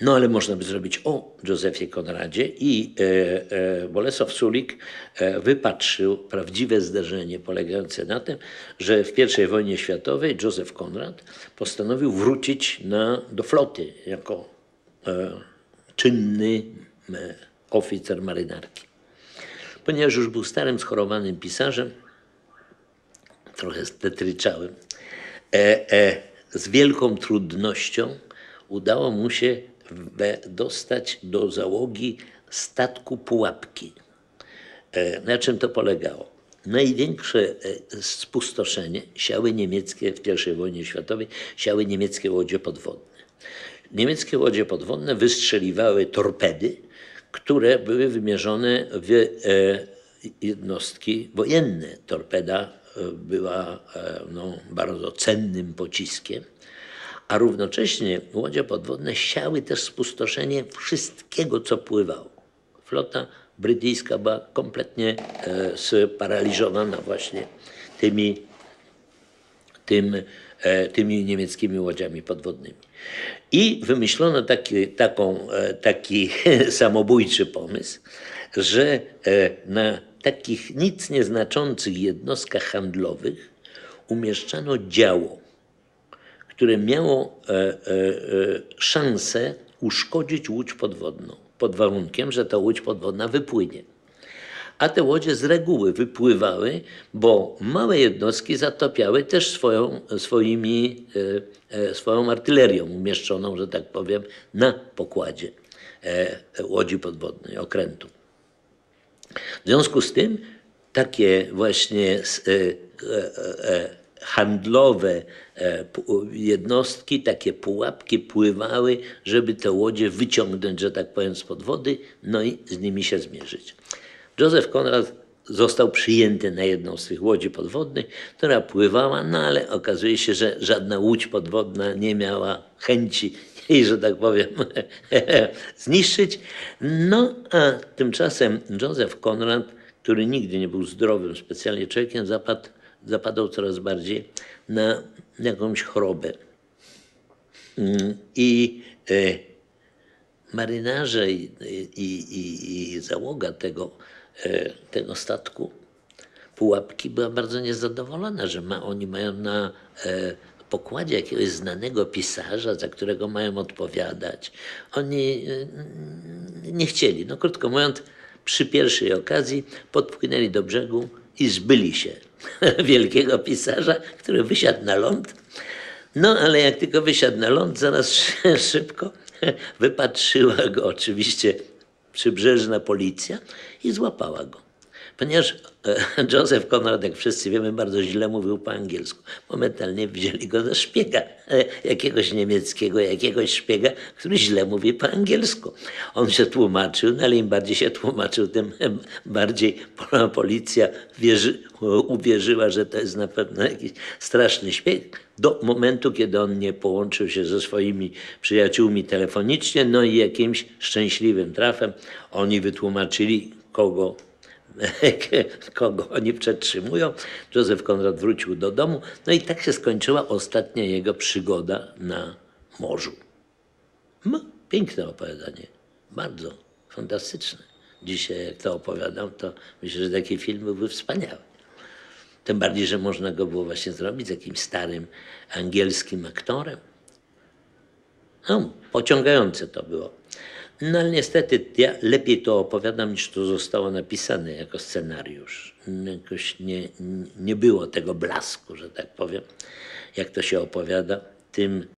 No ale można by zrobić o Józefie Konradzie i Bolesław Sulik wypatrzył prawdziwe zdarzenie polegające na tym, że w I wojnie światowej Józef Konrad postanowił wrócić do floty jako czynny oficer marynarki. Ponieważ już był starym, schorowanym pisarzem, trochę stetryczałym, z wielką trudnością udało mu się dostać do załogi statku Pułapki. Na czym to polegało? Największe spustoszenie siały niemieckie w I wojnie światowej, siały niemieckie łodzie podwodne. Niemieckie łodzie podwodne wystrzeliwały torpedy, które były wymierzone w jednostki wojenne. Torpeda była bardzo cennym pociskiem, a równocześnie łodzie podwodne siały też spustoszenie wszystkiego, co pływało. Flota brytyjska była kompletnie sparaliżowana właśnie tymi niemieckimi łodziami podwodnymi. I wymyślono taki samobójczy pomysł, że na takich nic nieznaczących jednostkach handlowych umieszczano działo, które miało szansę uszkodzić łódź podwodną, pod warunkiem, że ta łódź podwodna wypłynie. A te łodzie z reguły wypływały, bo małe jednostki zatopiały też swoją artylerią umieszczoną, że tak powiem, na pokładzie łodzi podwodnej, okrętu. W związku z tym takie właśnie handlowe jednostki, takie pułapki pływały, żeby te łodzie wyciągnąć, że tak powiem, spod wody, no i z nimi się zmierzyć. Józef Konrad został przyjęty na jedną z tych łodzi podwodnych, która pływała, no ale okazuje się, że żadna łódź podwodna nie miała chęci jej, że tak powiem, zniszczyć. No a tymczasem Józef Konrad, który nigdy nie był zdrowym specjalnie człowiekiem, zapadał coraz bardziej na jakąś chorobę. I marynarze i załoga tego statku Pułapki była bardzo niezadowolona, że oni mają na pokładzie jakiegoś znanego pisarza, za którego mają odpowiadać. Oni nie chcieli. No krótko mówiąc, przy pierwszej okazji podpłynęli do brzegu i zbyli się wielkiego pisarza, który wysiadł na ląd. No ale jak tylko wysiadł na ląd, zaraz szybko wypatrzyła go oczywiście przybrzeżna policja i złapała go. Ponieważ Józef Konrad, jak wszyscy wiemy, bardzo źle mówił po angielsku. Momentalnie wzięli go za szpiega, jakiegoś niemieckiego, jakiegoś szpiega, który źle mówi po angielsku. On się tłumaczył, no ale im bardziej się tłumaczył, tym bardziej policja uwierzyła, że to jest na pewno jakiś straszny szpieg. Do momentu, kiedy on nie połączył się ze swoimi przyjaciółmi telefonicznie, no i jakimś szczęśliwym trafem oni wytłumaczyli, kogo oni przetrzymują. Józef Konrad wrócił do domu, no i tak się skończyła ostatnia jego przygoda na morzu. No, piękne opowiadanie, bardzo fantastyczne. Dzisiaj jak to opowiadam, to myślę, że taki film byłby wspaniały. Tym bardziej, że można go było właśnie zrobić z jakimś starym angielskim aktorem. No, pociągające to było. No ale niestety ja lepiej to opowiadam, niż to zostało napisane jako scenariusz. Jakoś nie było tego blasku, że tak powiem, jak to się opowiada, tym